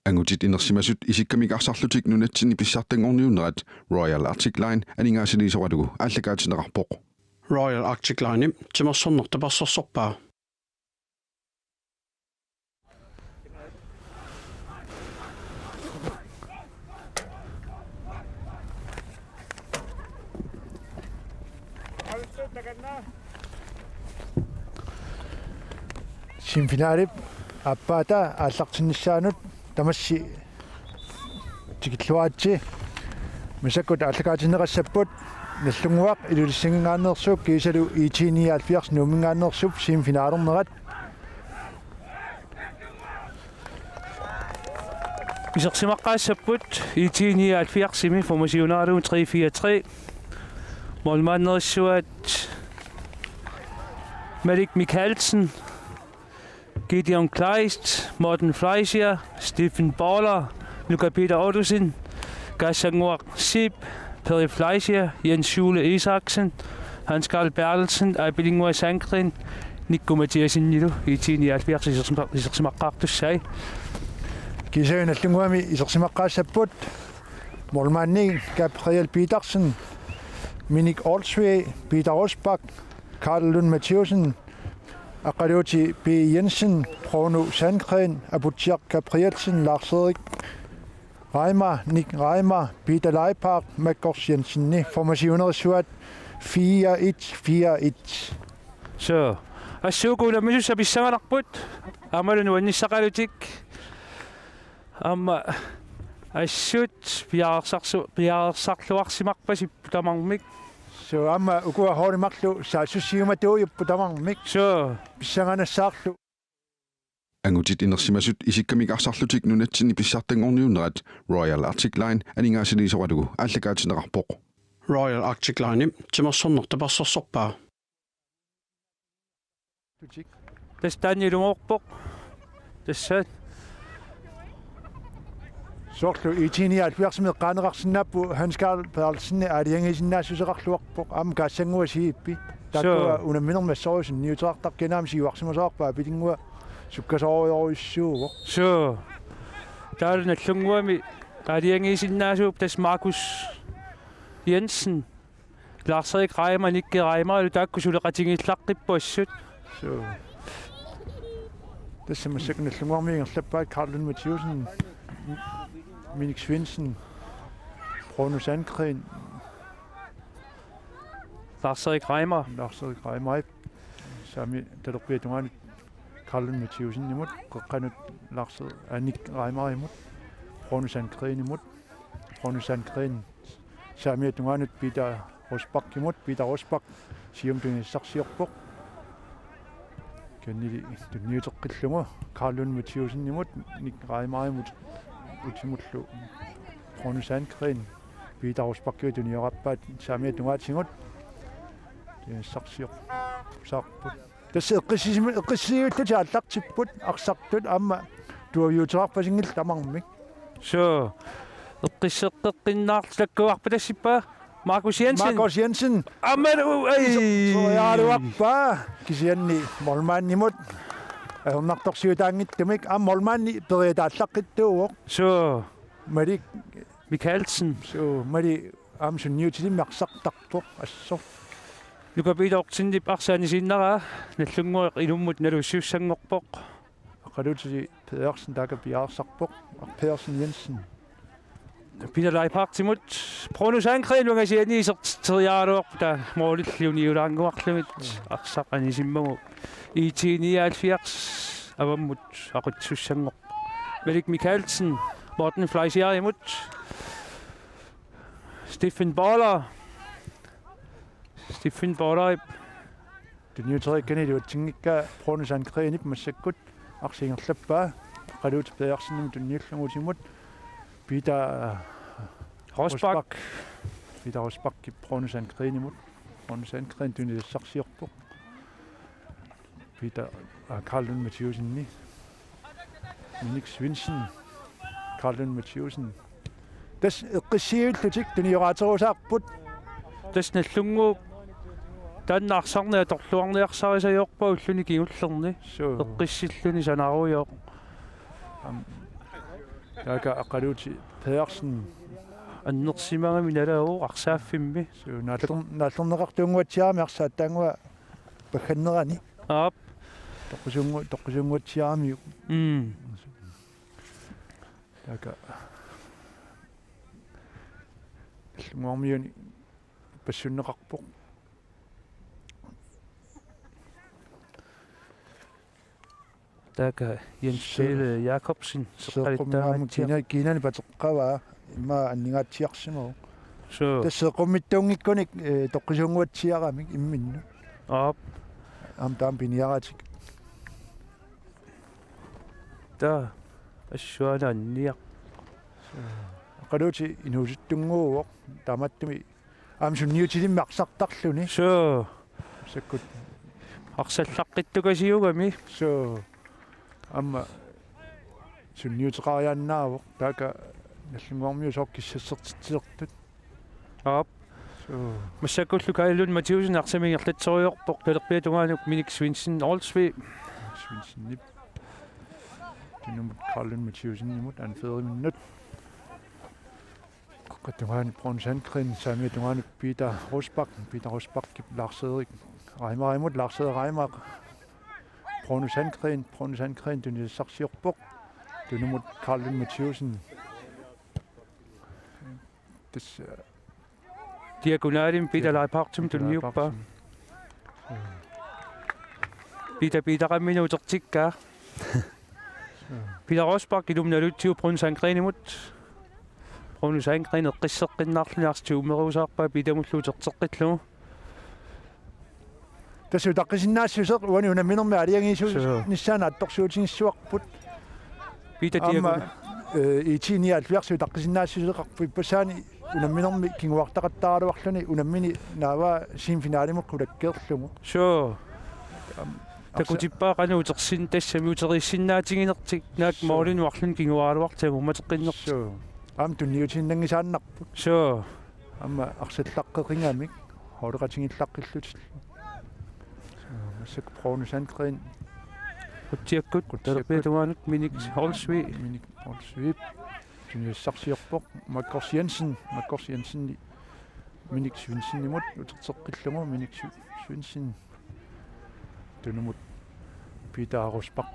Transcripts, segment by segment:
Angutit inersimasut isikkamigarsarlutik Nunatsinni Pissartanngorniunneq Royal Arctic Line aningaasiliisoqalugu ааллакаатинеқарпоқ Royal Arctic Line тимерсорнертапассарсорпаа Semifinaalip appaata ааллартиннссаанут тамасси тикиллуаатси мисаккут ааллакаатинеқассаппут наллунгуақ илулиссангингааннерсууп кисалу IT-79 нуумингааннерсуп семифинаалернерат исерсимаққаассаппут IT-79 семифомасиунааралу 343 målmandnersuat Malik Mikkelsen, Gideon Kleist, Morten Fleischer, Stephen Baller, Luca Peter Ottosen, Gasangor Sip, Perry Fleischer, Jens Schule Isaksen, Hans Karl Bertelsen, Abelingua Sankrin, Nico Mathiasen Nilu, IT-79 исерсимаққаартуссай. Кисауналлунгуами исерсимаққаассаппут målmanden Gabriel Petersen, Minik Olsvig, Peter Rosbach, Karl Lund Mathiasen, Akadoti B. Jensen, Prono Sandgren, Abutjak Gabrielsen, Lars Erik Reimer, Nick Reimer, Peter Leipart, Magors Jensen, formationer suat 4-1-4-1. Så, assuukuula misu pissangararput, amalunu annissaqalutik, amma assut piaarsarluarsimarpasip tamarmik. Så amma ukua hornimarlu saasussiumatuujuppu tamarmik. Så Pissanganassarlu. Angutit inersimasut isikkamigarsarlutik Nunatsinni Pissartanngorniunneq Royal Arctic Line aningaasiliisoqalugu ааллакаатинеқарпоқ Royal Arctic Line тимерсорнертапассарсорпаа тастаннилунгорпоқ тассаат Sortlu IT-79 qaanеқарсиннааппу Hans Karl Bertelsen аалиангисиннаассусеқарлуарпоқ аама каассангуа сииппи таккуа унамминермассорусын ниутеқартар кинаами сиуарсимасоарпаа пилингуа суккасоориоруиссууго så таалналлунгуами аалиангисиннаасууп тас Markus Jensen Lars Erik Reimer Nikke Reimer тааккусулеқатингиллаққиппуассут så тассамассакунналлунгуармиингерлаппаат Karl Lund Mathiasen Minik Svendsen, Prono Sandgren, Lars Erik Reimer sami talorpiatungaanut Karl Lund Mathiasen imut qaqqanut Lars Nick Reimer imut Prono Sandgren imut Prono Sandgren samiatungaanut Peter Rosbach siumtunissarsiorpoq kannili tunniuteqqillunga Karl Lund Mathiasen imut Nick Reimer imut utimullu Prono Sandgren Peter Rosbach tuniorappaat saamiatungaatsingut sarsior sarput tässä eqqisiuttut aallartipput arsartut amma tuaviuterarpasingil tamarmik så eqqisseqqeqqinnaartlakkuarpa tassippa Markus Jensen ammalu soyaaluarpa kisianni molmaannimut ahornartorsiutaangittumik molmaanni periataallaqqittuugoq så Malik Mikkelsen så mali sunniutilimmersartartuq assor Luca Peter Ottosen arsaanisinnaraa nallungueq ilummut naluussuussangorpoq aqaluti Pedersen takapiaarsarpoq Pedersen Jensen Peter Leipart timut Prono Sandgren lungasiani iserteriaaluoq ta moolilliuniulaanguarlumit arsaqanisimmagu IT-79 avammut aqutsussangoq Malik Mikkelsen Morten Fleischer imut Stephen Baller tunniuterikkaniluutsingikka Prono Sandgren ipmassakkut arsingerlappaa qaluti Pedersen tunniullangutimut Peter Rosbach Prono Sandgren imut Prono Sandgren tunniussarsiorpoq Peter Karl Lund Mathiasen Minik Svendsen Karl Lund Mathiasen tas eqqisiullutik tunioraaterusaarput tas nallungu тааннаарсарнаа торлуарниарсарисаёрпа уллуни киуллерни эққиссиллуни санааруйоо Taaka aqaluuti Pedersen аннерсимагами налао арсааффимми so naallerneqartuunguatiaami arsaataangua paggannerani аап toqqusunguatiaami taaka lungormiuni passunneqarpoq така Jens Jakobsen seqqummaamuk kiinani pateqqavaa imma anningaatiarsimau so tasseqummittuungikkunik toqqusunguatiaramik imminnu аап taam piniaratik та ассуанаанниа aqaluuti inuusittunguuvoq tamattumi sunniutilimmi aqsartarluni so sakkut арсаллаққиттукасиугами so amma sunniutiqariannaavoq taaka наллунгуармиу сооркиссассертитсиертут аап so массакуллу каилун матиусин арсамингерлатсориорпоқ калерпиатугаанук миник свинсен олсви svinsinnip tinumut Karlun Mathiusinimut anfederinnut qattugaani Brunsankrin saamiatugaani Peter Rosbach kip Lars-Erik Reimarimut Lars-Erik Reimak Brunsankrin tunisarsiorpoq tunumut Karlun Mathiusin tas diagonalin Peter Leipartum tunniuppa Peter Peter Rosbach ilumnaluttiu Brunsankrinimut Brunsankrin eqqisseqqinnarluniarstuumeruusaarpa pitamulluuterteqqillugu tasu taqqisinnaassiuseq uani unamminermi aliangiisu nissaana attorsuutigissuarput Peter amma diagonal IT-79 taqqisinnaassiuseqarpu ippasaani unamminermi kinguartaqattaaruarluni unammini naava semifinaalimut qulakkeerlugu so такутиппаақануутерсин тассамиутериссиннаатигинерти наак моолинуарлун кингуааруартагу матеққиннерсу am tunniutinnangisaannarput so amma arsallaqqeqingamik holeqatingillaqqilut massak Brunsankrin утиаккут талерпиатугаанут миник олсви tunniussarsiorpoq Makkors Jensen minik Svinsinimut uterteqqillugu minik Svinsin tunumut Peter Rosbach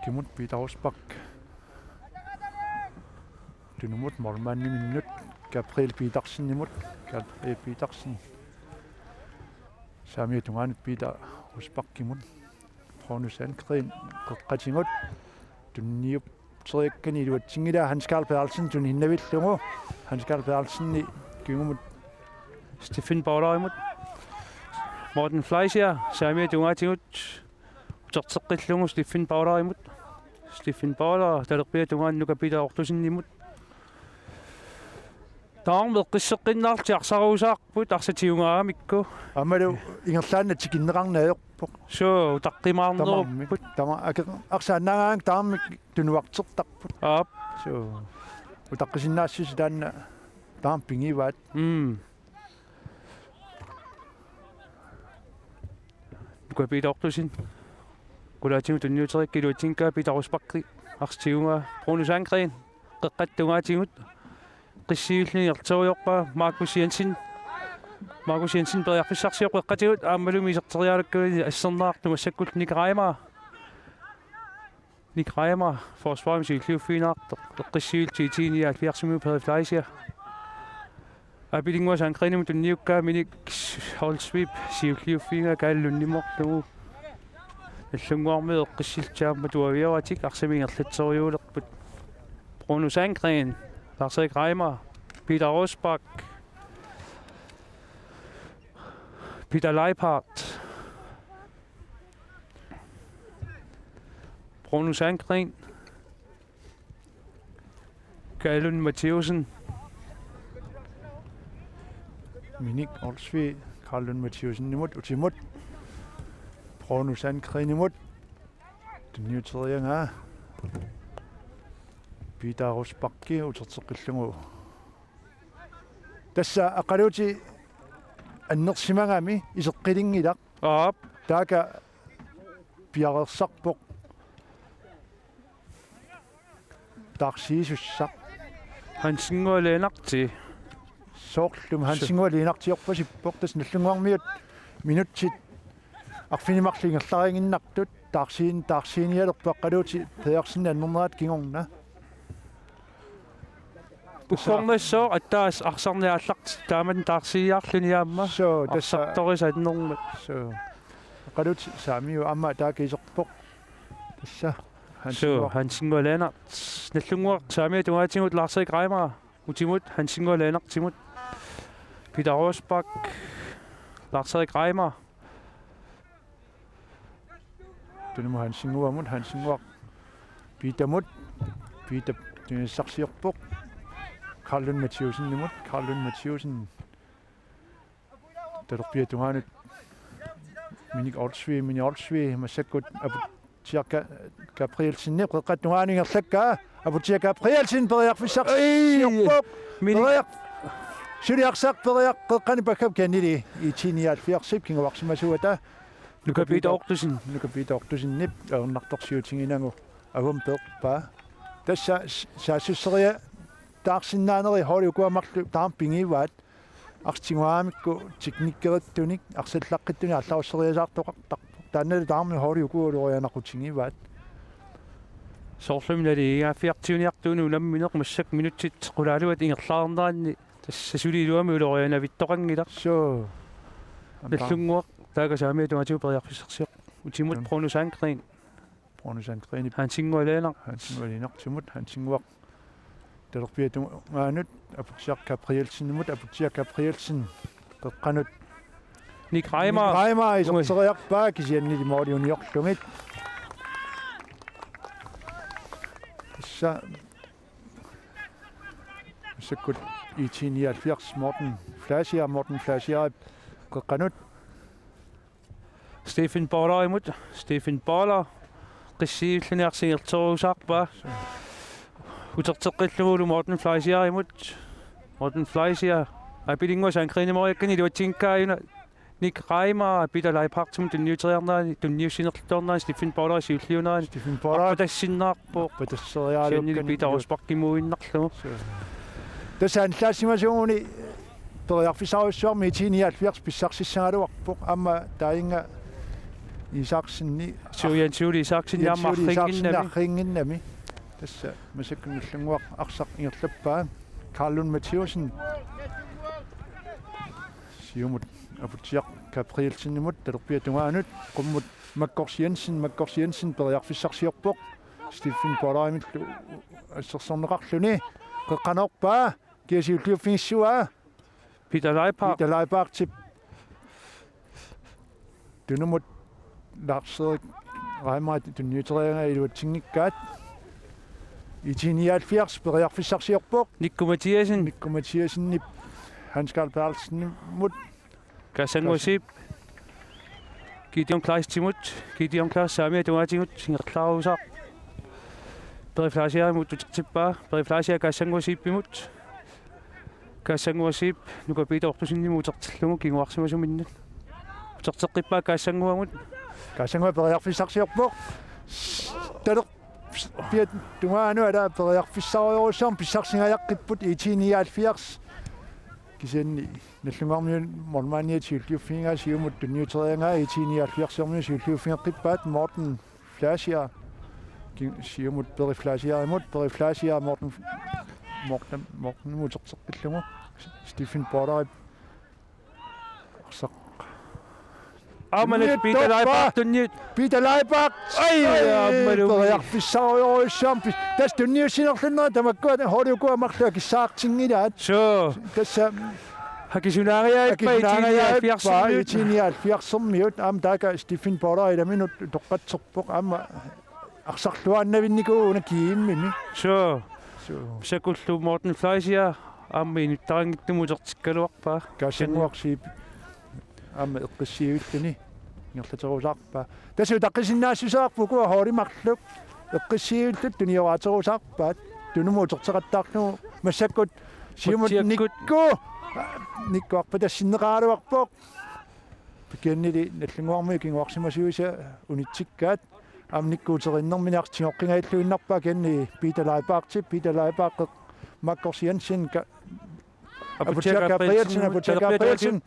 tunumut mormanniminut Gabriel Petersen saamiatugaanut Peter Rosbach Brunsankrin qeqqatingut tunniup teriakkani iluatsingila Hans Carl Pedersen tunhinnavillugu Hans Carl Pedersenni kingumut Stephen Bauerimut Morten Fleischer saamiatugaatigut uterteqqillugu Stephen Bauer талерпиатугааннука Peter Ortusinnimut таамеққиссеққиннаарти арсаруусаарпут арсатиунгаамикку amalu ingerlaannat kinneqarnaajorpoq so taqqimaarnerupпут tama arsaannaagaang taamik tunuartertarput aap so utaqqisinnaassius taanna taam pingivaat nuka Peter Ortusin kulaatigu tunniuterikkilutsinkaa Peter Rosbach arstiunga Brunsankrin qeqqattugaatigut qissiullinertoriorpa Markus Jensen periarfissarsior qeqqatigut aammalumi iserteriaalukkuini assernaartu massakkul Nick Reimer forsvarsmisilliuffiinaarteq eqqissiultiitiini 70 Fleischer abilingwasankrinum tunniukkaa minik holsvip siulliuffiinga kaallunnimmorlugu аллунгуармиу эққиссилтаамма туавиаратик арсамингерлатсориулерпут Brunsankrin Lars-Erik Reimer Peter Rosbach Peter Leipart Brunsankrin Kalaallit Mathiusen minik olsvi Karlun Mathiusinnimut utimut Brunsankrinimut tunniuterianga Peter Rosbach uterteqqillugu tassa aqaluuti annersimangami iseqqilingilaq aap taaka piarersarpoq tarsiisussaq Hansingualeenarti. Soorlum hansingualiinartiorpasippoq tas nallunguarmiut minutsit arfinimarlingerlaringinnartut taarsiinialerpaqqaluuti peersinna annernerat kingorna. Ukkornissoo attaas arsarniaallart taaman taarsiiaarluniaamma. So tassartorisannermat. so qaluuti saamiu amma taakiiserpoq tassa So hansingualeenart nallunguaq saamia tungaatigut Lars-Erik Reimer utimut hansingualeenartimut Peter Rosbach Lars-Erik Reimer tunmu hansinguamut hansinguaq piitamut piita tunissarsiorpoq Karlun Mathiusen talerpia tungaanut minik olsvi masakkut apu Cirka Gabrielsen qeqqattugaanigerlakkaa aputia Gabrielsen periarfissarsiorpoq periaq suliarsaq periaq qeqqani pakkap kannili IT-79 kinguarsimasuata Nuka Peter Ortusinnip aernartorsiutinginangu agum perpaa tassa saassusseria taarsinnaaneri holiukuamarlu taarpingivaat artinguaamikku teknikkerittunik arsallaqqittuni allarusseriasaartoqartaq taanali taarmi holiukuuluorianaqutigivaat soorlumnali iaffiartiuniartuuni ulammineq massak minutsit qulaaluat ingerlaarnaanni tassa suliiluami ulorianavittoqangilaq so nallunguaq taaga saamia tungatiu periarfissarsiaq utimut Pronusankrin hansingualiinartimut hansinguaq talerpia tungaanut aputiaq Gabrielsen qeqqanut Nick Reimer isorteriarpaa kisiannili mooliuniorlungit tassa sakkut IT-79 Morten Flaasier qeqqanut Stephen Baller qissiilluniarsingerteruusaarpaa uterteqqilluulu Morten Flaasier apilinguasankrinimoriakkani luatsinkaayuna Nick Reimer Peter Leipartum tunniuteriarnaani tunniussinertornaani Stephen Baller siulliunaani tassinnaarpo patasseriaalukkan Peter Rosbach-kimuinnarlugu tassan laasimasuuni periarfissaruissuarmi IT-79 pissarssissangaluarpoq amma tainga Isaksenni Isaksen tassa masakkunnullanguaq arsaq ingerlappaa Karlun Mathiusen siumut aputiaq Gabrielsenimut talerpia tungaanut qummut Makkors Jensen periarfissarsiorpoq Stephen Baller assersorneqarluni qeqqanorpaa kiasiulliuffingissuaa Peter Leipark tip tunumut Lars-Erik Reimer tunniuterianga iluatsinngikkaat IT-79 periarfissarsiorpoq Nikko Mathiasen Hans Carl Perlsen-mut Kassanguasip Gideon Klaas saamia tungaatigut singerlaaruusaaq periflaasiarimut utertippaa periflaasia Kassanguasippimut Kassanguasip nuka Peter Ortusinnimu utertillugu kinguarsimasuminnat uterteqqippaa Kassanguamut periarfissarsiorpoq taler piat tungaanu ala periarfissariorussaarm pissarsingajaqqipпут IT-79 kisanni nallungarmiun mormaaniatiulliuffingaa siumut tunniuteriangaa IT-79 siulliuffingeqqippaat Morten Flaasier siumut periflaasiarimut Morten muterteqqillugu Stephen Baller arsaq Amalet Peter Leipark tunniut Peter Leipark periarfissariorussaarm tas tunniussinerlunnerا tamakkuat holiukuamarlua kissaartingilaat so tassa hakisunaariaippa IT-79 am taaka Stephen Baller ilaminut toqqatserpoq amma arsarluannavinniku unakiimmini so sakullu Morten Flaasier ammi nuttarangittumuutertikkaluarpaa kassanguarsiip amma eqqissiulluni ngerlaterusaarpaa tasu taqqisinnaassусаарпуку hoolimarluk eqqissiullut tunioraaterusaarpaat tunumuuterteqattaarlugu massakkut siumut nikkuarpa tassinneqaaluarpoq pikannili nallunguarmi kinguarsimasuusa unitsikkaat am nikkuuterinnэрминиартингоққингаиллуиннарпаа канни Peter Leipark Makkorsiansin apoteker Briatsen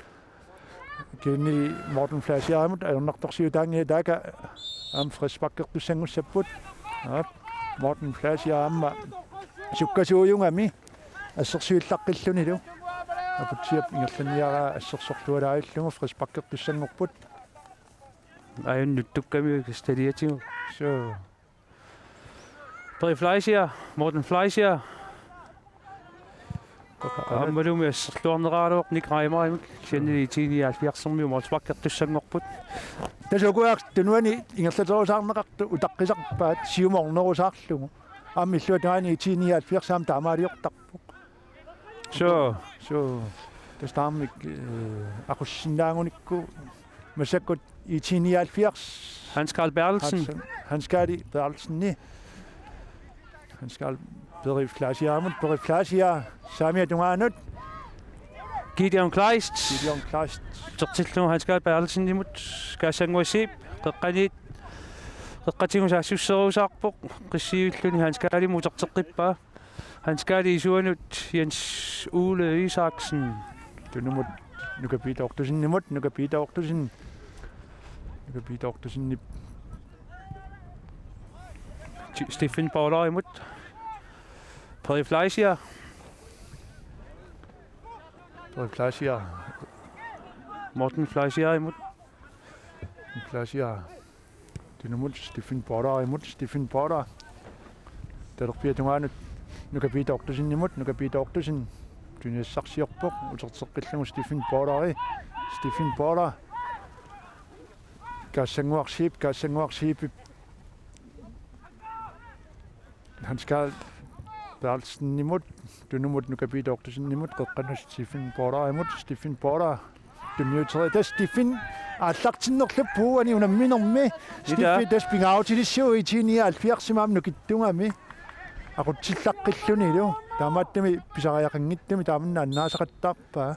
kini Morten Flasiamut alunartorsiutangi daga am frispakkertussangussaput Morten Flasiamma sukkasuujungami assersuillaqqilluni lu aputiap ingerlaniara assersorlualaallungu frispakkertussangorput ajunnutukkami stadiatiu so Flaisia Morten Flaisia аммалуми ассерлуарнерааруоқ никраймаримик сианни 79 муутспаккертуссангорпут тасукуаақ тунуани ингерлатерусаарнеқарту утаққисарпаат сиуморнерусаарлугу аммиллуатаани 79 саам таамаалиортарпу so тастаамик ақуссиннаангуникку масаккут 79 Hans Carl Bertelsen Hans Carl Bertelsen Hans Carl Beriflasia Samia Dunganut Gideon Kleist Tertillu Hans Carl Bertelsen nimut kaassanguassiip qeqqatigunsaassusseruusaarpoq qissiulluni Hans Carl muterteqqippaa Hans Carl isuanut Jens Ole Isaksen tunumut nukapiitaortusin Stefan Bauer imod Flaisia Morten Flaisia imod tunumut Stefan Bauer terpiatungaanut nukapiitaortusin tunassarsiorpoq uterteqqillugu Stefan Bauer kaassanguarsiip Hans Carl Bertelsen nimut tunumut nukapiitaortusinnimut qeqqanus Stefan Bauer tunniuteri tas Stefan аллартиннерлаппуу ани унамминерми Стиффи тас пингаутилиссуу итиниаалфиарсимаам нукиттунгами aqutillaqilluni lu taamaattami pisariaqangittami taamanna annaasaqattaarpaa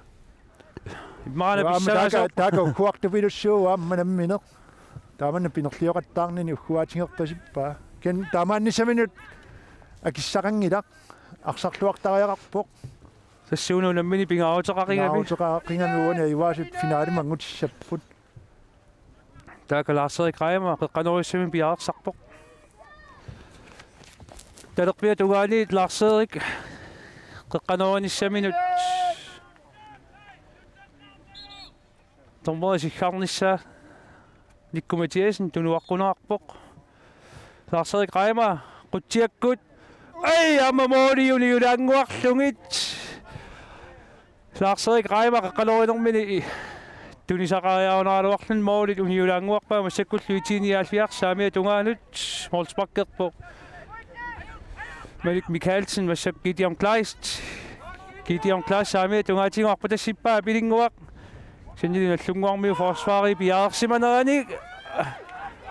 maana pissaraso taaka ukkuartupilussuu aammanammineq taamanna pinerlioqattaarnini ukkuaatigertasippaa ken taamaannissaminut akissaqangilaq arsarluartariaqarpoq тассуунуунаммини пингаутеқаригами уани иваасут финаалимангутиссаппут таакалаарсери краама қеққанеруссами пиаарсарпоқ талерпиат угаали лаарсерик қеққанеруаниссаминут томмоисиххарнisса никкуматиасин тунуаққунеқарпоқ лаарсери краама қутсиаккут ай аммамоолиуниулаангуарлугит лаарсери краама қеққанеруинермини тунисақариаунааруарлун моолит униулаангуарпаа массаккуллу итиниаалфиар саамиа тунгаанут молспаккерпо Malik Mikkelsen massак Gideon Kleist саамиа тунгаатингуарпа тассиппаа пилингуақ синнили наллунгуармиу форсвари пиаарсиманерани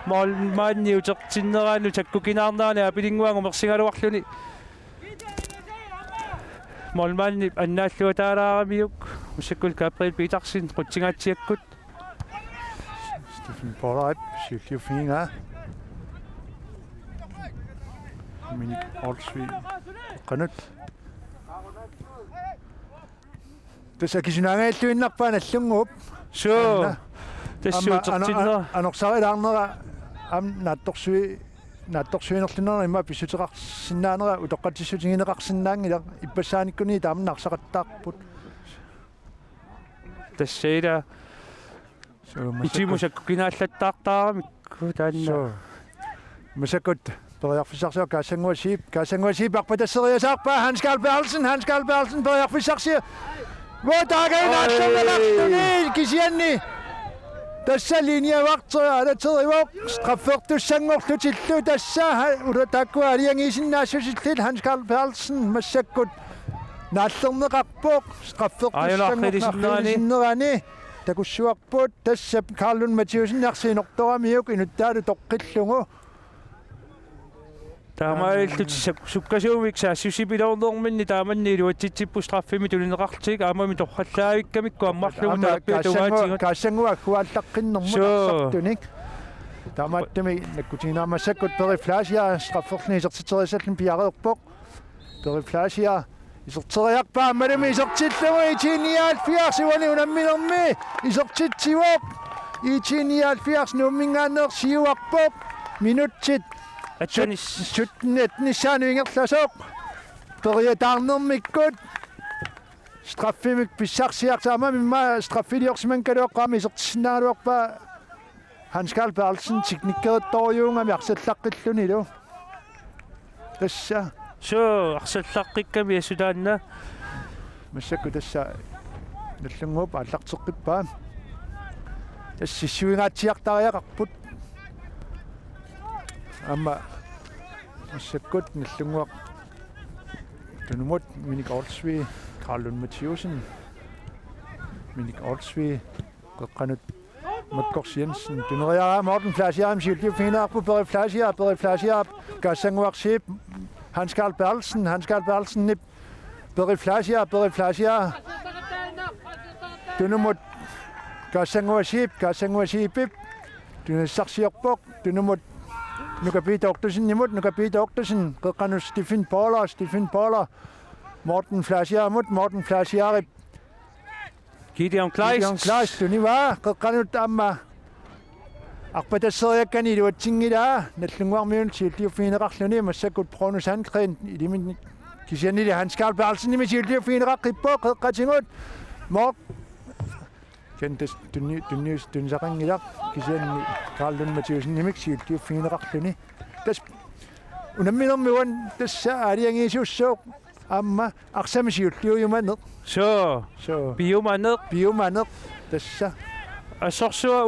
молмаанни утертиннераану таккукинаарнаани апилингуангу мерсингалуарлуни молмаанни аннааллуатаалаарамиук массаккул Gabriel Petersen qutsingaatiakkut Stefan Bauer сиуллиуфинга Minik Olsvi qanut тасакисунаангааллуиннарпаа наллунгууп суу тассуутертиннера анорсарилаарнера ам наатторсуинерлунера имма писсутеқарсинаанера утоққатиссутингинеқарсинаангила иппассааниккуни таамнаарсақаттаарпут тассаила итимусаккукинааллаттаартаарамикку таанна масакут периарфисарсиа каасангуасиип арпатассериасаарпаа Hans Carl Bertelsen периарфисарсиа вотаагайнааллунгалартуни кисианни тасса линиавартериа алатеривоо страффертуссангорлутиллу тасса улатаккуа алиангисиннаассусиллил Hans Carl Bertelsen массаккут нааллернеқарпоқ страффертуссангорлутиллу такуссуарпут тасса Карлун Матиусиннарсиинорторамиук инуттаалу тоққиллугу таамааллут суккасуумик саассусипилоорнэрминни тааманни илуатситсиппу страффими тулинеқартиг аамами торхаллаавиккамикку аммарлугу тааппиатугаатигут каассангуа аккуаллаққиннэрмунарсартуник таамааттами наккутинаамассаккут перифлаасиа страфферлни исертитерисаллун пиареерпоқ перифлаасиа Isorteriarpaa malami isortillama IT-79 siwaniunamminermi isortitsiuoq IT-79 nuummingaanneersiuarpoq minutsit sutnet nissaaniingerlasoq periataarnermikkut straffimik pissarsiartaama mimma straffiliorsiman kaluoqqaami isortissinaaluarpaa Hanskal Berlsen teknikkerittoriuungami arsallaqqilluni lu tassa so arsallaqqikami asulaanna массакку тасса наллунгууп аллартеққиппаа тассиссуингаатсиартариақарпут амма массаккут наллунгуақ тунумут миник Олсви Carlun Mathiusen миник Олсви қеққанут Makkors Jensen tuneriara Morten Flasiam Silje Finarpo Berry Flasiam Gassangwakship Hanskal Berlsen nip Berry Flasiam tunumut Gassangwaship tunasaksiorpok tunumut nukapita oktusen nimut nukapita oktusen qeqqanus Stephen Paula Morten Flasiarip Gideon Kleist tuniva qeqqanut amma arpatasseriakkani luatsingila nallunguarmiun siulliuffiineqarluni massakut Pronusankren ilimin kisianili Hanskal Berlsen nimi siulliuffiineqaqqippo qeqqatingut mort kentas tunisaqangilaq kisianni Carlun Mathiusen nimik siulliuffiineqarluni tas unamminermiuan tassa aliangiisussooq amma aqsami siulliujumaneq so biomaneq tassa assorsua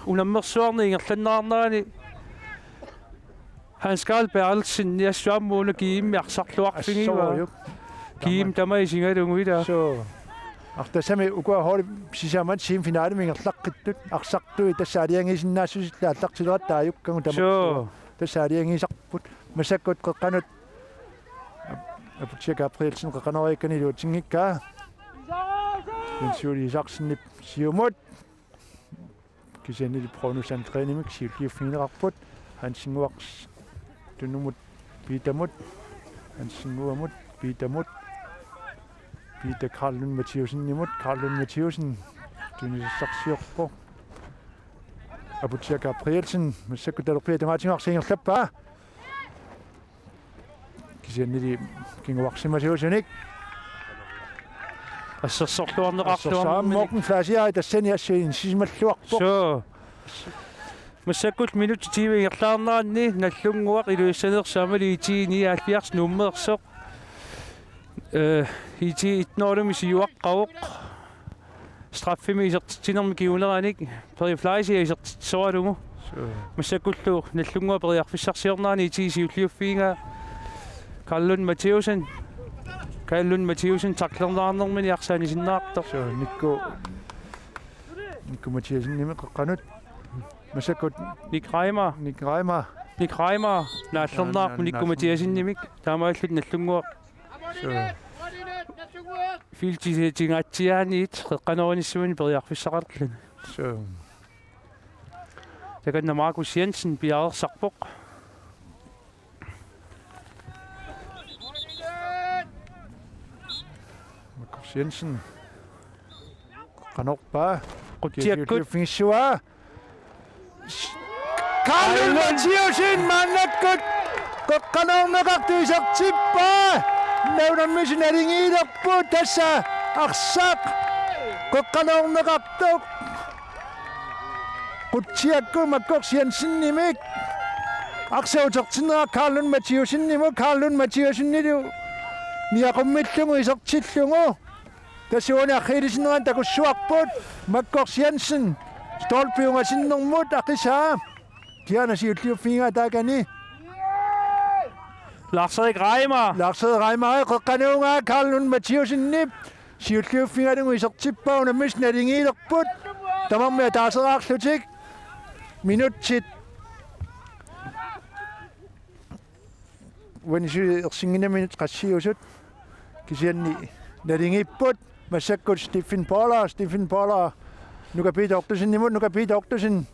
unammersuarni ingerlannaarnaani Hanskal Berlsen niassuammuuna kiimmi arsarluarfingiwa kiim tamaisingalunguila so артасами укуа холи сисамат симфинаали мингерлаққиттут арсартуи тассаалиангисиннаассусилла аллартилератааюккагу тама тассаалиангисарпут масаккут қеққанут апутсиак априлсен қеққанериаккани луутингиккаа инсули сарсиннип сиумут кисенили Pronusankreнимик сиуллиуффинерарпут хансингуарс тунумут питамут хансингуамут питамут Peter Carlun Mathiusen tunisarsiorpo aputiak aprilsen massakkutalorpiat amaatimarsiingerlappa kisiannili kinguarsimasiusunik ассерсорлуарнеқарлуарни Morten Flasiam тассани ассуин сисималлуарпо so массаккут минут TV ирлаарнаанни наллунгуақ илуиссанерсаамали IT-79 нуммерсоқ IT-79 siuaqqavuq straffimi isertinermi kiuneranik periflaisia isertitsoralugu massakkullu nallungua periarfissarsiornaani IT-siulliuffiinga Carlun Mathiusen taklernaarnermini arsaanisinnaartor so nikku Mathiusen nimi qeqqanut massakkut Nick Reimer naallernaarpu nikku Mathiusen-nimik taamaallut nallungua filtitingatsiaaniit qeqqanerunissumani periarfissaqarluni so takanna Markus Jensen piarersarpoq Markus Jensen qanorpaa qutiakkut finissua Carlun Mathiusen mannakkut qeqqanerneqartuisartippaa naunammisin alingiilerpu tassa arsaq qeqqanerneqartuq qutiakku Markus Jensen-nimik arsuutertinera Carlun Mathiusen-nilu niaqummitlugu isertillungu tassuuni arrilisineran takussuarput Markus Jensen stolpiungasinnermut aqisaa kiana siulliuffiinga taakani Lars Reimer qeqqanuunga Carlun Mathiusen-nip siulliuffiingalungu isertippauna misnalingiilerput tamarmia taaseraarlutik minutsit wanisi ersingina minut qassiusut kisianni nalingipput massakkut Stephen Paula nukapita oktusen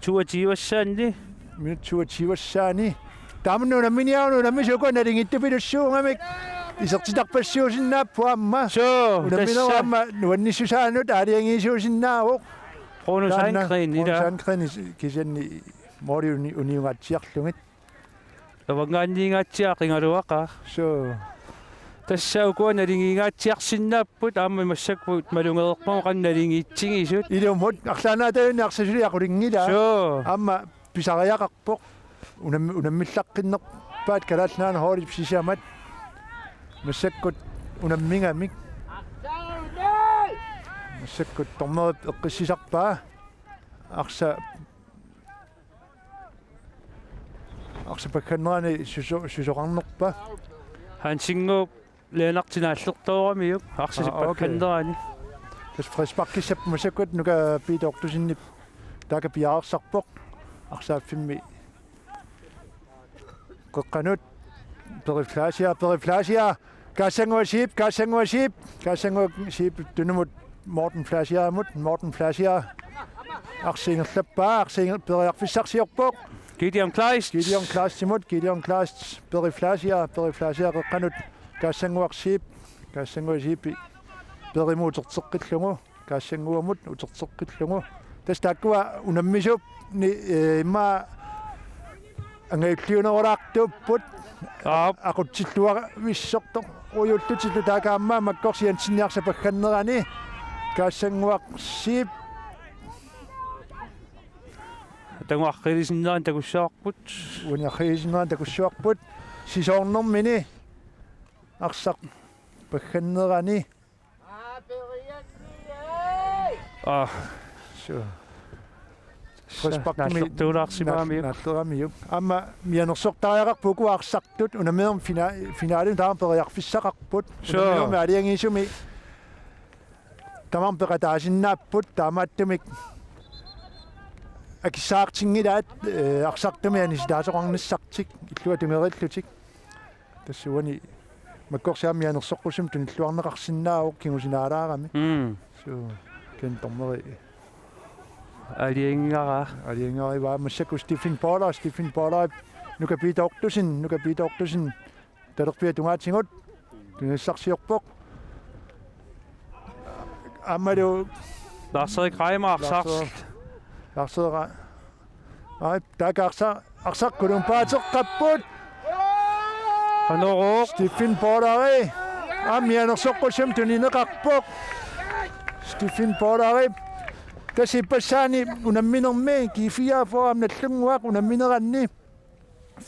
tuatiivassaanni minut 22 taamnuuna miniaunu namisuko nalingittupidussuungamik Isertitarpassiusinnaappuamma. So, Unammineramma nuannissusaanut aaliangiisuusinnaavuk. Pronusankrin ida. Pronusankrin kisanni mori uniungatsiarlungit. Tavangaanniingatsiaqingaluaqa. So Tassaukuan nalingiingatsiarsinnapput aamma massakput malungeerpamo qannalingiitsingisut. ilumut arlaanaatauni arsasuli aqulingila. So, Amma pisariaqarpoq unammillaqqinnерpaat kalaalnaana hoorip sisiamat. Massakkut unammingamik. Massakkut tornerip eqqissisarpaa. Arsa pakkannerani susoqarnerpa. hansinguup leenartinaallertooramiuk arsisipakkannerani. Tas frisparkissap massakkut nuka piitortusinnip taaka piaarsarpoq. Arsaafimmi qoqqanut periflasia kassanguasiip tunumut Morten Flasia arsingerlappaa periarfissarsiorpoq Gideon Kleist. Gideon Kleist periflasia qoqqanut kassanguasiipi perimuuterteqqillungu kassanguamut uterteqqillungu tas taakkua unammisup ni imma angailliunerulaartuupput aqutsilluaqa vissortoq uyullutillu taakaammaa makkorsiansinniarsapakkannerani kaassanguaqsiip Tanguarqilisinneraan takussaarput. uniarriisinneraan takussuarput sisoornermini arsaq pakkannerani so naallertuulaarsimaamiu amma mianersortariaqarpuku aarsartut unamium finaalin taam periarfissaqarput unamium aliangiisumi tamam peqataasinnaaput taamaattumik akissaartingilaat arsartumiani sitaasoqarnissartik illua tungerillutik tassuani makkorsiaam mianersoqqusum tunilluarneqarsinnaaoq kingusinaalaarami so ken torneri aliengari var masakku Stephen Paula nuka piitortusin talerpia tungaatingut tunissarsiorpoq ammadu Lars-Erik Reimer Lars-Erik ai taakaaqsaqqunumpaateqqapput Qanoruq Stephen Paula ammianersoqqusum tunineqarpoq Stephen Paula tasipassaani unamminermi kiifia foam nallunguaq unammineranni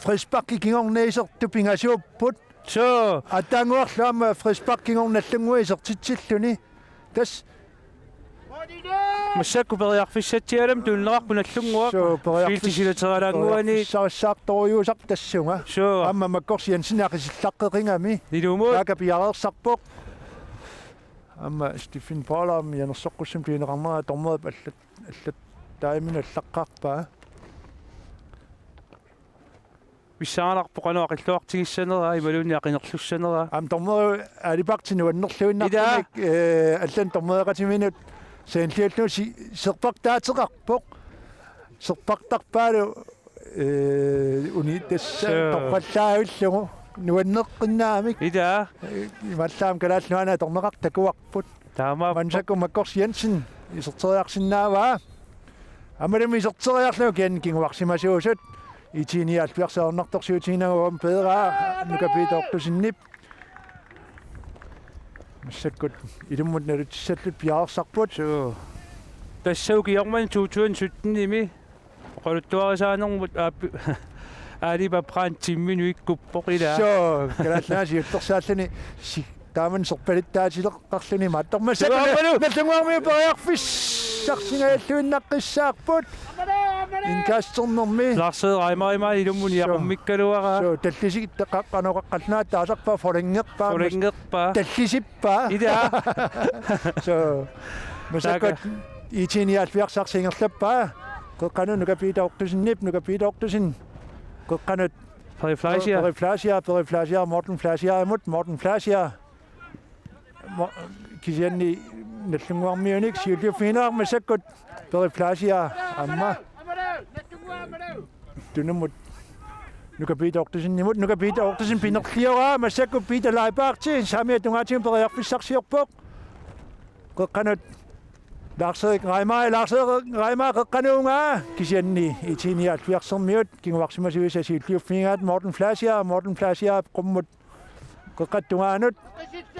frisparki kingorneesertu pingasuupput so ataanguarlaama frisparki kingornallungui isertitsilluni tas massakku periarfissatialam tunnerarpunallunguaq fiiltisilateralaanguani saartorjuusaq tassunga so amma makkorsiansinaqisillaqqeqingami ilumut taakapiareersarpoq amma Stephen Paula mianersoqqusum tiineqarnera tornerip allat taimina allaqqaarpaa Pissartanngorniunneq qilluartigissanera imalunniaqinerlussanera am torneru alipaqtinu annerluinnaartumik allan tornereqatiminut saanliallu serpartaateqarpoq serpartarpaalu uni tassa torqallaavillungu nuanneqqinnaamik ida imallaam kalaalluana torneqaq takuarput taama mansakku makkorsiansin iserteriarsinnaavaa amalumi iserteriarlu kian kinguarsimasuusut IT-79 peeraa nukapiitortusinnip massakkut ilummut nalutissallут piaarsarput so tassaukiorman 2017 imi qoluttuarisaanermut aalipa praantimmi nuikkuppoq ila so kalaalnaasi uttersaallani taaman serpalittaatileqqarluni maattormassaku nallunguarmi periarfissarsingaallуиннаққиссаарпут инкаастернэрми Lars-Erik Reimer ilummuniaqummikkaluara so tallisi teqqaqqanoqaqqalnaat taasarpaa forlingerpaa tallisippa ida so masakut IT-79 qoqqanu nukapiitortusin qoqqanut Periflasia Morten Flasia kisianni nallunguarmiunik siullufiinaar masakut Periflasia amma tunumut Nu kan Peter Ortesen imod. Nu kan Peter Ortesen binder kliora. Masakko Peter Leibach. Samme Nunaata bereik Pissartanngorniunneq. Qeqqanut Laarseri Raima qeqqanuunga kisianni IT-79 kinguarsimasuisa siulliuffiingaat Morten Flasia qummut qeqqattungaanut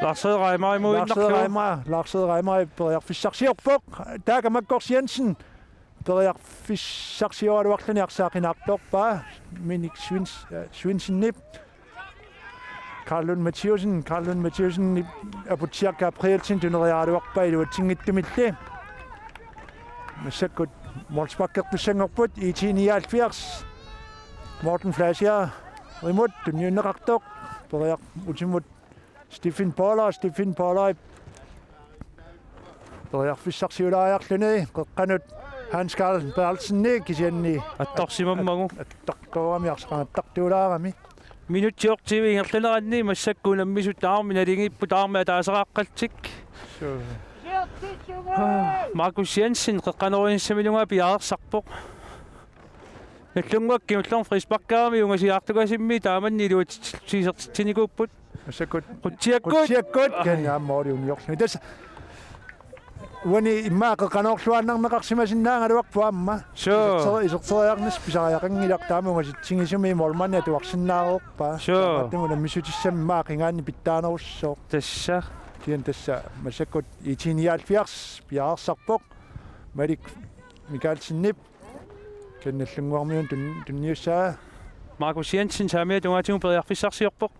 Laarseri Raima imod Laarseri Raima bereik Pissartanngorniunneq taakamakkorsi Jensen bereik Pissartanngorniunneq arsaaqinaartorpaa minik Swinsennip Kalaallit Mathiusen aputiakka aprilsin tuneriaaluarpa iluatingittumilli Masakut Molsbakkertussanngorput IT-79 Morten Flasia rimut tunniunneqartoq bereaq utimut Stephen Pollard bereaq Pissartanngorniunneq qeqqanut Hans Karl Bertelsen kisianni attorsimammagu attaqqaami arsaaqattaqtuulaarami minuttiortivi ingerlaneranni massakkuunammisut taarminalingippu taarmia taasaqaqqaltik Markus Jensen qeqqanoriinsamilunga piaarersarpoq nallunguakki ullorn frisbakkaami ungasiaartukasimmi taamanni iluatissiisertitsinikuupput Masakut qutiakkut kennaammoori uniorluni tas wani imma qeqqanorluannarmeqarsimasinnaangaluarpu amma iserteriarnis pisariaqangilaq taamungasitsingisumi mormanni atuarsinnaaroorpa attumuna missutissam qingaanni pittaanerussoo tassa tian tassa Masakut IT-79 piaarersarpoq malik Michaelsinnip kennallunguarmiun tunniussaa Markus Jensen saamia tungaatigun periarfissarsiorpoq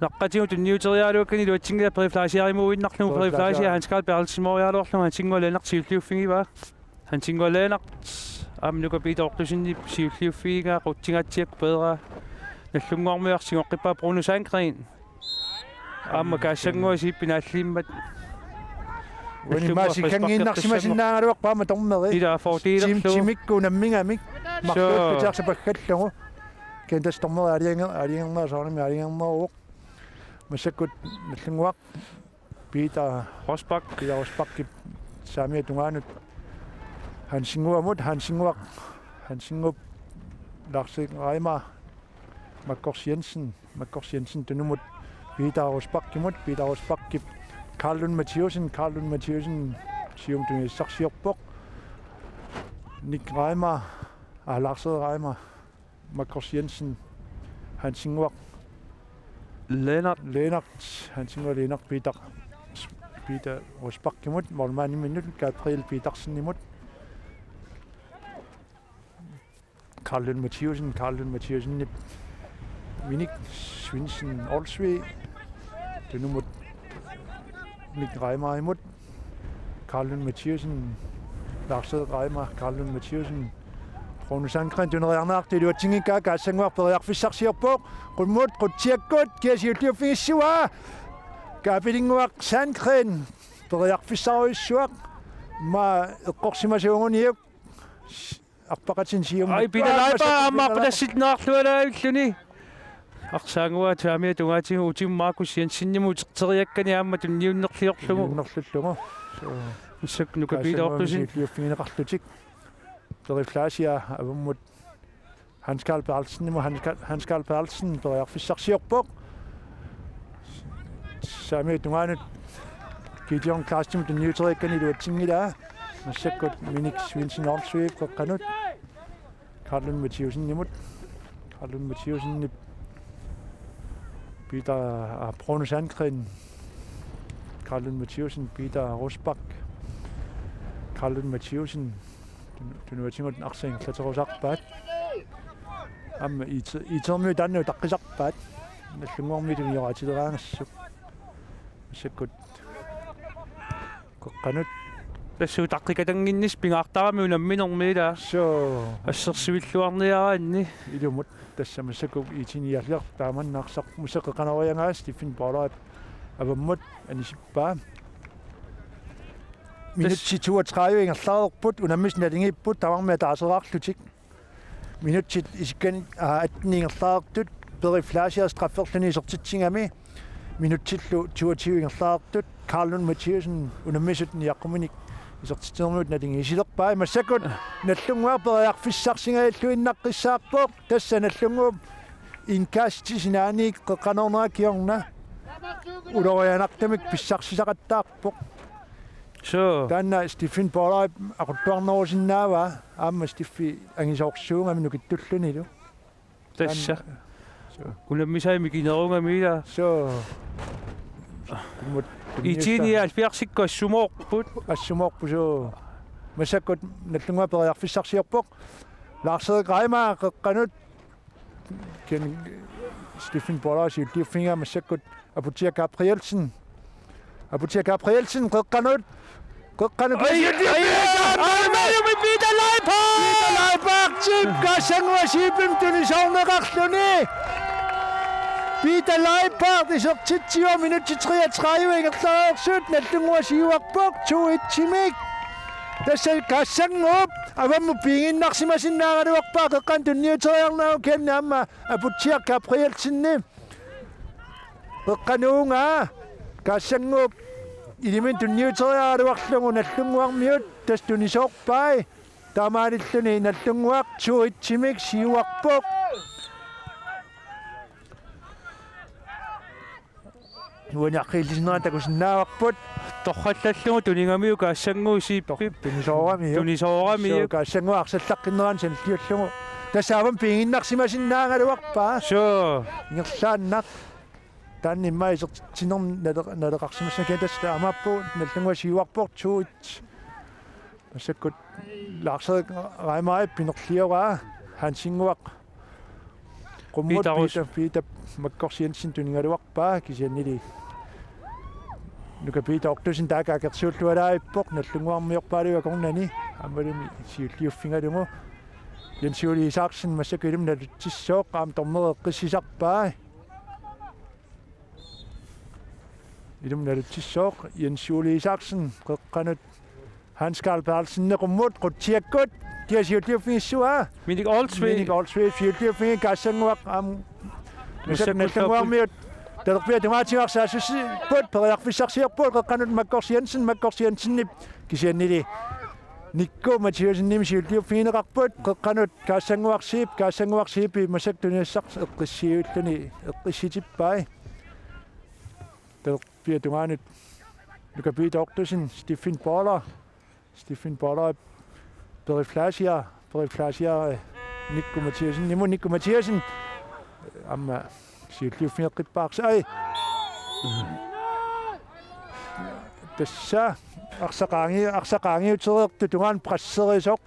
naqqatigun tunniuteriaaluukkani luatsingila periflaasiarimuuinnarlugu periflaasia Hans Karl Bertelsen moriaaluarlugu hansingualeenaq siulliuffigiva hansingualeenaq amnuka Peter Ortesenni siulliuffigiga quttingatsiak bedra nallunguarmiarsingoqqippaa Bruno Sandgren amma kaassangua pinaalliimmat wani maasikangiinnarsimasinnaangaluarpaama tormeri ila fordelerlu timikku nammingamik martuuppitaarsapakkallungu kentas tormeri aliangernersaarnami aliangerneruuq Masakut nallunguaq Peter Rosbach saamia tungaanut hansinguamut hansingup Laarseri Raima Makkorsi Jensen tunumut Peter Rosbach Kalaallit Mathiusen sium tunissarsiorpoq Nick Raima Laarseri Raima Makkorsi Jensen hansinguaq Lennart Peter Rosbach mormaani minut Gabriel Petersen Kalaallit Mathiusen minik Svinsen Olsvi tunumut Nick Raima imod Kalaallit Mathiusen Laarseri Raima Kalaallit Mathiusen Bruno Sandgren tuneriarnaarti iluatingikkaa kaassangуар periarfissarsiorpoq qummut qutiakkut kiasiulliuffigissua kaapilinguaq Sandgren periarfissaruissuaq ma eqqorsimasuunguniuk arpaqatin sium ai pinalaipa ammaaqutassitnaarlualaavilluni arsaangua taamia tungaatigu utim Markus Jensennimu uterteriakkani aamma tunniunnerliorlugu saknuka Peter Ortesen liuffigineqarlutik periflaasia avummut Hans Karl Bertelsen periarfissarsiorpoq saamia tungaanut Gideon Klastim tunniuteriakkani iluatingilaa Masakut minik Svinsen Olsvi qeqqanut Kalaallit Mathiusen Peter Bruno Sandgren Kalaallit Mathiusen Peter Rosbach Kalaallit Mathiusen tunuatingut arsiingerlaterusarpaat amma itermiu tannu taqqisarpaat nallunguarmi tunioraatileraangassuk Masakut qeqqanut тассуу таққикатангиннис пингаартарами унамминэрмиила ассерсивиллуарниараанни илумут тассамассаку итиниарлер тааманнаарсақ мусеққанариангаас Stephen Pollard аваммут анисиппаа минут 32 ингерлаарерпут унаммис налингиппут тавармиа таасераарлутик минут исиккани аттниингерлаартут перифлаасиа страфферлуни исертитсингами минут 22 ингерлаартут Kalaallit Mathiusen унаммисут ниаққуминик Isortitermut natingisillerpaa massakut nallunguarperiarfissarsingailluinnaqqissaarpoq tassa nallunguup inkaassisinaaniik qeqqanornerakiorna ulorianartamik pissarsisaqqattaarpoq so taanna Stephen Paula aquttuarnerusinnaava aamma Steffi angisoorsuungami nukittullunilu tassa kunammisai mikinerungamiila so itiinial piarsikko assumoorput assumorpusu massakut nallunguarperiarfissarsiorpoq Lars Greimer qeqqanut ken Stephen Paula siultiuffinga massakut Apotia Gabrielsen qeqqanut Peter Leipark chip kasangwa sipim tunisorneqarluni Peter Leipark isortitsiwa minutti 33 ingerlaersut nallungua siuarpoq 2-1 tassa kassangup avammu pinginnarsimasinnaagaluarpaa qeqqan tunniuteriarnau kenna amma Apotia Gabrielsenni qeqqanuunga kassangup ilimin tunniuteriaaluarlugu nallunguarmiut tastunisoorpai taamaanilluni nallunguaq 2-1 siuarpoq nuaniaqqiillisneraan takusinnaavaqput torrallallungu tuningamiu kaassanguu siippip tunisooramiu kaassanguaqsallaqqinneraan sanilliullugu tassaavam pinginnarsimasinnaangaluarpaa so ingerlaannaq taannimma isertinerm naleqarsimassakeen tassa amaappu nallungua siuarpoq 2-1 massakut Lars Greimer pinerlioraa hansinguaq qummut Peter Makkorsiensen tuningaluarpaa kisiannili nuka Peter Oktosen taakaakersuullualaippoq nallunguarmiorpaaluga kornani ammalumi siulliuffingalungu Jens Juli Isaksen massakilum nalutissooq aam tormereqqissisarpaa ilum nalutissooq Jens Juli Isaksen qeqqanut Hans Karl Perlsen neqummut qutiakkut tiasiulliuffingissuaa minik olsve siulliuffingi kaassanguaq aam nallunguarmiut talerpia tumaatigaarsaassussi put periarfissarsiorpuut qeqqanut Makkorsiensenni kisiannili nikku Mathiasennim siulliuffingineqarput qeqqanut kaassanguarsiipi massaktuниassars eqqissiuulluni eqqissitippai talerpia tumaanut nuka Peter Oktosen Stephen Paula periflasia Nikku Mathiasen amma siulliuffingeqqippaarsa ai tassa arsaqaangiuteriqtu tungaan prasserisoq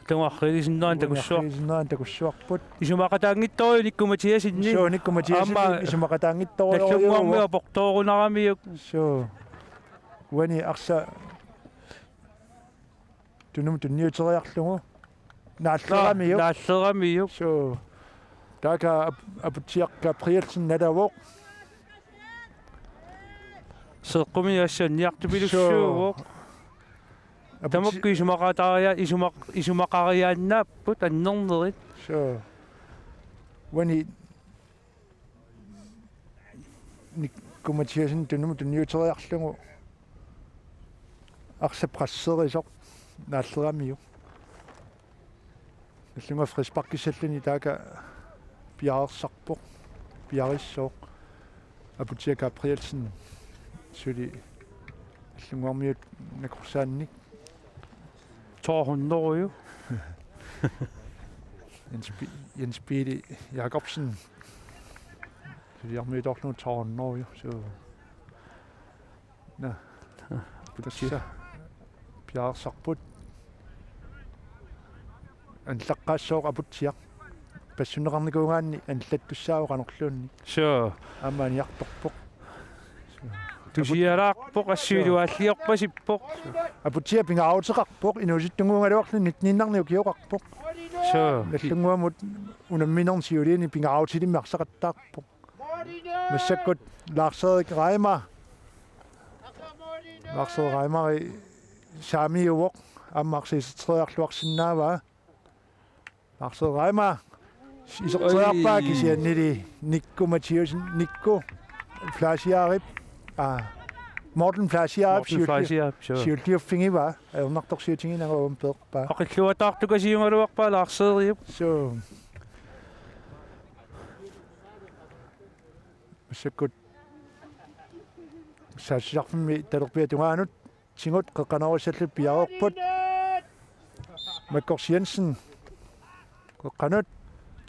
tungarrilisinneraan takussuarput isumaqataangittoriu Nikku Mathiasenni so Nikku Mathiasen isumaqataangittoriu nallunguarmia portoorunaramiuk so wani arsa tunniuteriarlugu naalleramiuk so taaka Apotia Gabrielsen nadavoq seqquminiassanniartupilussuuvoq tamakku isumaqariaannaapпут аннернерит so wani Nikku Mathiasen tunniuteriarlugu arsa prasserisoq naalleramiu nallunga frisparkisalluni taaka piarissoq Apotia Gabrielsen suli allunguarmiut nakursaannik torhunneruju Jens Pili Jacobsen suliarmiut orlu torhunneruju so na tassa piarsarput anlaqqaassooq Apotia passuneqarnikuungaanni anlattussaavoqanorluunni so amaaniartorpoq tusialaarpoq assuiluaalliorpasippoq Apotia pingaauteqarpoq inuusittunguungaluarlu nitninnarniu kioqarpoq so nallunguamut unamminersiuliini pingaautilimiarsaqattaarpoq massakkut Lars Greimer saamiuvoq аммарсисериарлуарсинаава Lars iserteriarpaa kisiannili Nikku Mathiasen Nikku flaasiaarip Morten Flasiap sure. var nok dog siger tingene er åbent bare. Og klart du kan sige mig du bare lakset. Så godt. Så sagt med der bliver du har nu tingot kan oversætte bjerg på. Med Kors Jensen. Kanot.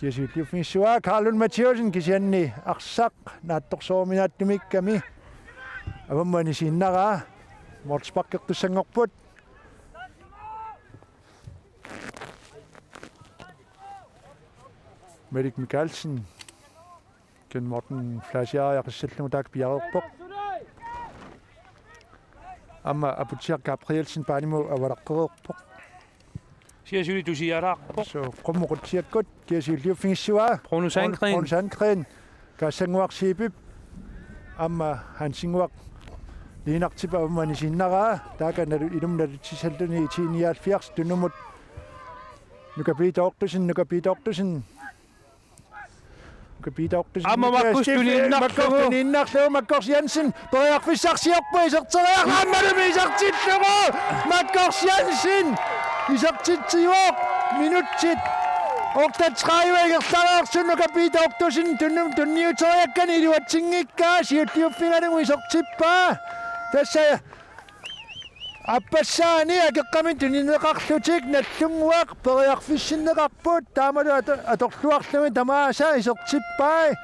Det siger det findes jo Karl Mathiasen kisenne aksak natok so minat dumik kami. Abang man sinara. Mortspak tu sengok put. Merik Mikkelsen. Ken Morten Flasiar jeg kan sætte nogle dag bjerg på. Amma apoteker Gabrielsen banimo avarakko på. Siger du siger der. Så kommer godt til godt. Det siger det findes jo Pronusankren. Kan sengwak sibib. Amma han sengwak. Det er nok til at man i sin nara. Der kan det idom der til selten i 1979 du nummer. Nu kan blive doktorsen. Amma Markus Markus Jensen. Bøjer for sagt sig op på sig til at ramme det med sig til Markus Jensen. I sagt til år. Minut til. Og der træver jeg starter så nu kan blive doktorsen. Du nye tøj jeg kan i det var ting ikke gas. Jeg det finder det med sig til bare. Der sagde Abbasani jeg kan komme til en raklutik net tungwak. Bøjer for sin rapport. Der må du at doktor med der må sige sig til bare.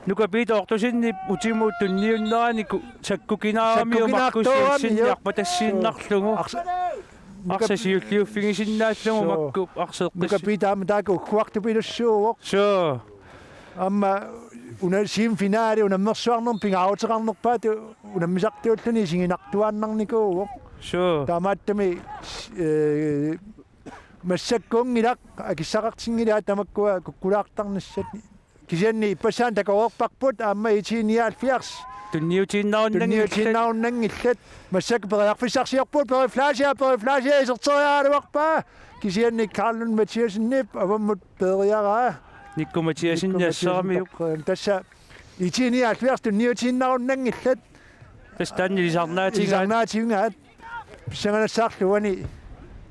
Nu kan blive doktorsen i ultimo den nye nani Sakukina og Markus Jensen jeg på det sin naklungo. Akse siger det findes sin naklungo Markus akse. Nu kan blive der går kvart det bliver så. Så Under semifinale under mørsvarnum ping aftrang nok på det under misagt det den i naktuan nang niko. Så der matte med sekung i dag jeg sagt ting i dag der må gå kuragtang sæt kiseni percent der går op på amma i 79. den nye navn ikke med sek på jeg for sig på flash så tror jeg det var bare kiseni Karl Mathiasen nip og må bedre jeg Nico Mathiasen jeg så med der så i 79 den nye navn ikke det stand i sådan ting at sengene sagt det ni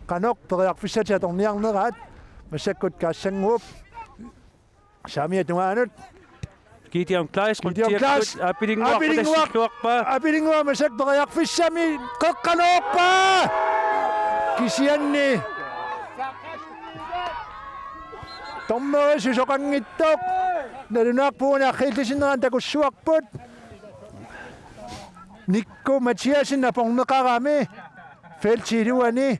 kan nok på jeg for sig der den ret med sek godt gas seng op Samia du har nyt giv det om klass Abiding med sek på jeg for Sami kan op kisienne Tommo så kan ikke når du nok på en helt sin rent der går suak på Nico Mathiasen er på en karame felt til du er ni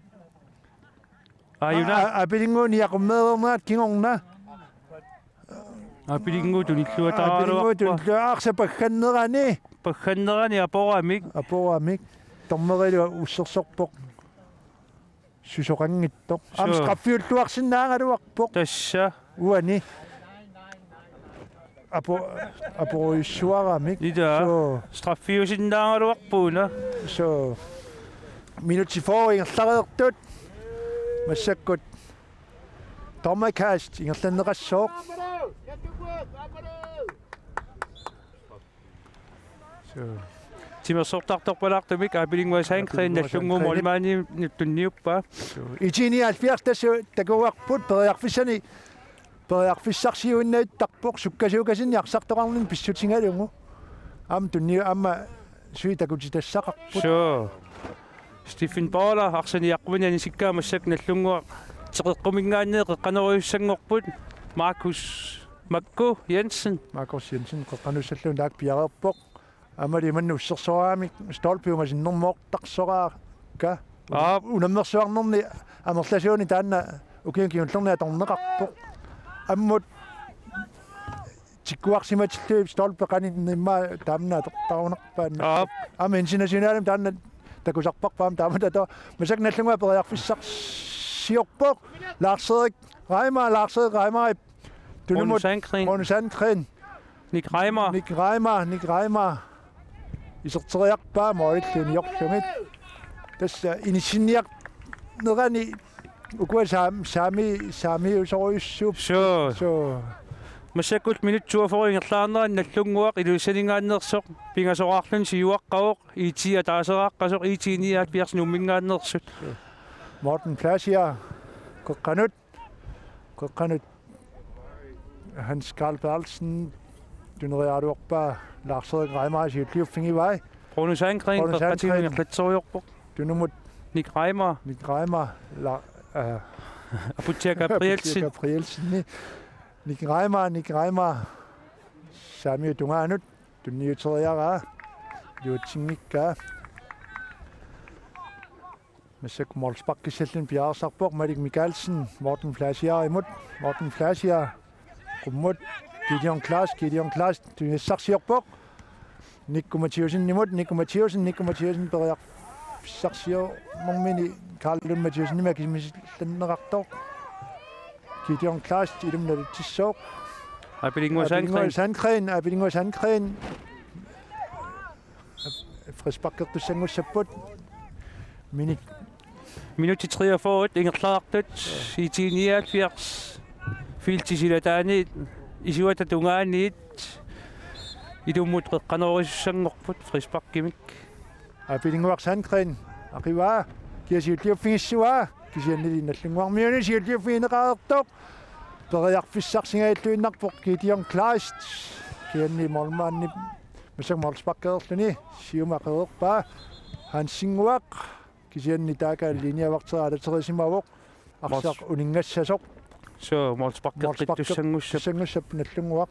Abidingo ni jeg med om at kingona Abidingo du ikke klart der du akse på khandrani på amik Tommo er usok på så kan ikke am skaffyr du akse nang er du på det uani apo suara mik så straffio sin der du på nå så minut til for jeg starter død med sekund Tomakast jeg den der så Timer så tak på lagt mig Abiding var sang kren der sungo målmani den nye på i 79 der går på jeg fisani på jeg fisaksi jo net tak på sukasin jeg sagt der en beslutning er jo am den nye am sygt der kunne det sak så Stephen Baller aksen yakwen yani sikka masak na lungo tsakumingan na kanoy sangokput Markus Jensen kanu sallu dak piarapok amari mannu sorsoami stolpi mas nummer taksora ka unammersuarnerni amerlasioni taanna ukiunkiunllerna torneqarpoq ammut tikkuarsimatilluu stolpi qaninimma taamna tortarunarpaanna am internationalim taanna takusarparpaam taamata masak nallunga periarfissarsiorpoq Lars-Erik Reimer Nunaata Nick Reimer isorteriarpaa moilluuni jorlungit tassa inissiniaq nerani ukua saami usoriussuup so Masakut minut 42 ingerlaarneran nallunguaq iluusalingaannersoq pingasoqarlun siuaqqaoq IT ataaseqaqqasoq IT-79 nummingaannersut Morten Plasia koqqanut Hans Karl Bertelsen duneriaruorpa Lars-Erik Reimer siutliuffingi vai Pronusankring qeqqatiingerlatsoryorpoq dunumut Nick Reimer Aputia Gabrielsen Nick Reimer Sami tungaanut tunniuteriaraa luutsingikkaa Masek Molsbakkisellin Bjarsaarpoq Malik Mikkelsen Morten Plasia imut Morten Plasia qummut Gideon Klaas tunissarsiorpoq Nikko Mathiusen periaq Pissartio mormini Karl Mathiusen nima kismislannerartor Gideon Klaas ilumnalutissooq Apilingua Sandgren frisbakkertussangussaput Minut 43 ingerlaartut IT-79 fiiltisilataani isuata tungaaniit ilummut qeqqanorissangorput frisbakkimik Apilingua Sandgren aqiwa kiasiutliuffingissuaa kisiannili nallunguarmiuni siutliuffiineqaartoq periarfissarsingailluinnarpoq Gideon Klaas kianni mormaanni masak morsbakkerluni siumaqereerpaa Hansinguaq kisianni taaka linjavarteraalaterisimavoq arsaq uningassasoq so morsbakkerqittussangussap nallunguaq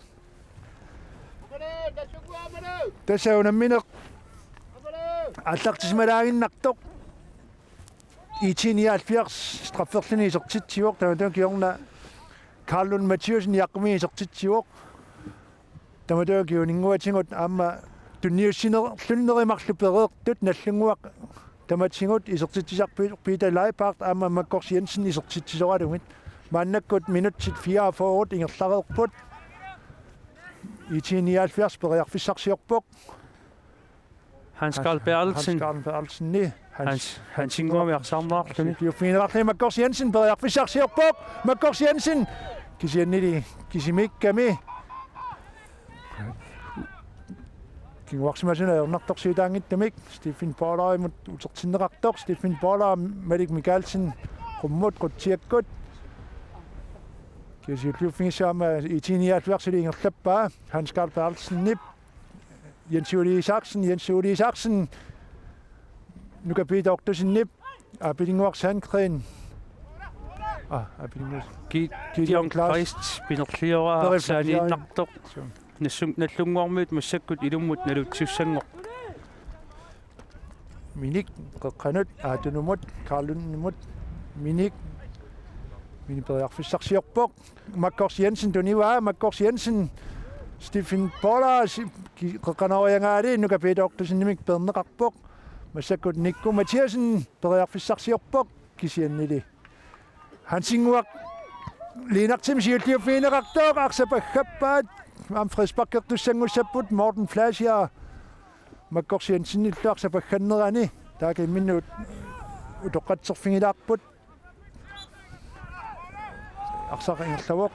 tassaunammineq аллартисмалаагиннартоқ IT-79 strafferlini isertitsiuoq tamatun kiorna Karl Mathiusen yaqmi isertitsiuoq tamatun kiuninguatingut aamma tunniussinerlunerimarlu pereertut nallunguaq tamatsingut isertitsisarpi Peter Leipart aamma Makkors Jensen isertitsisoralugut maannakkut minut 44 ingerlareerput IT-79 periarfissarsiorpoq Hans Karl Bertelsen ni Hansingormiarsaarnaarluni Fiufiinerarluni Makkors Jensen periarfissarsiorpoq Makkors Jensen kisiannili kisimikkami kinguarsimasuna ernartorsiutaangittamik Stephen Paularimut utertinneqartoq Stephen Paula Malik Mikkelsen qummut qutsiakkut kisiulluuffingissaama IT-79 ingerlappaa Hans Karl Bertelsen nip Jens Uli Isaksen nu kan Peter Oktosen nip Apilingua Sandgren Gideon Klaas pinerliora saaniinnartoq nallunguarmiut massakkut ilummut nalutsussangor Minik qeqqanut aatunumut Karlunimut Minik miniperiarfissarsiorpoq Makkors Jensen tuniwa Makkors Jensen Stephen Paula qeqqanoriangaali nuka Peter Oktosen nimik perneqarpoq massakkut Nikko Mathiusen periarfissarsiorpoq kisiannili Hansinguaq liinartim siulliuffiineqartoq arsapagappaat frisbakkertussangussaput Morten Plasia Makkors Jensen illuarsapaggannerani taaka imminnu utoqqatserfingilaarput arsaqingerlavuq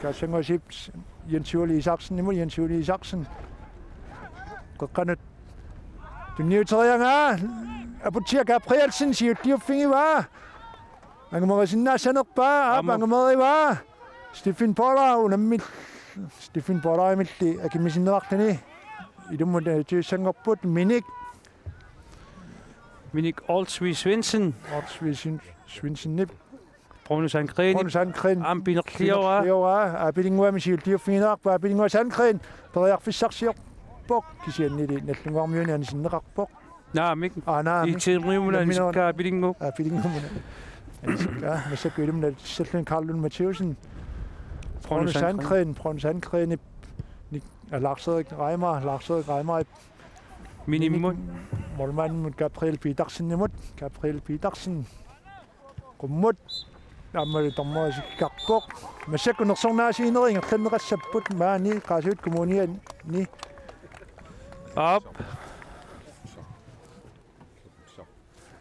Kassanguasip Jens Uli Isaksen qeqqanut tunniuterianga Aputia Gabrielsen siulliuffingiva angamerisinnaassanerpaa angameriva Stephen Paula unammil Stephen Paula imilli akimisinerarluni ilummut tuussangorput Minik Olsvig Svendsen nip Pronusankring ampinerliora apilingua siulliuffingineqarpa apilingua Sandgren periarfissarsiorpoq kisiannili nallunguarmiuni anisinneqarpoq naamik IT-79 apilingumuna masakku ilumna tissallun Karl Mathiusen Pronusankring Lars-Erik Reimer minimum molmannimut Gabriel Petersen qummut ammali tormerisikkarpoq masakkunersornaasiineri ingerlanneqassapput maani qaasuut kommunia ni op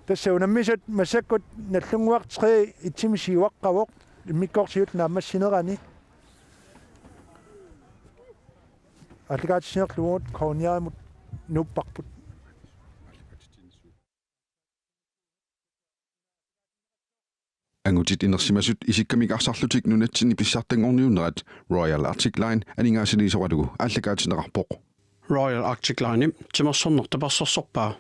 tassaunammisut masakkut nallunguaq 3 itsimisiuaqqavoq immikkorsiut naammassinerani Allagaatsinnerlugut korniarimut nupparput. Angutit inersimasut isikkamikarsarlutik Nunatsinni Pissartanngorniunneq Royal Arctic Line aningaasiliisoqalugu allagaatinerarpoq Royal Arctic Line timersornertapassarsorpaa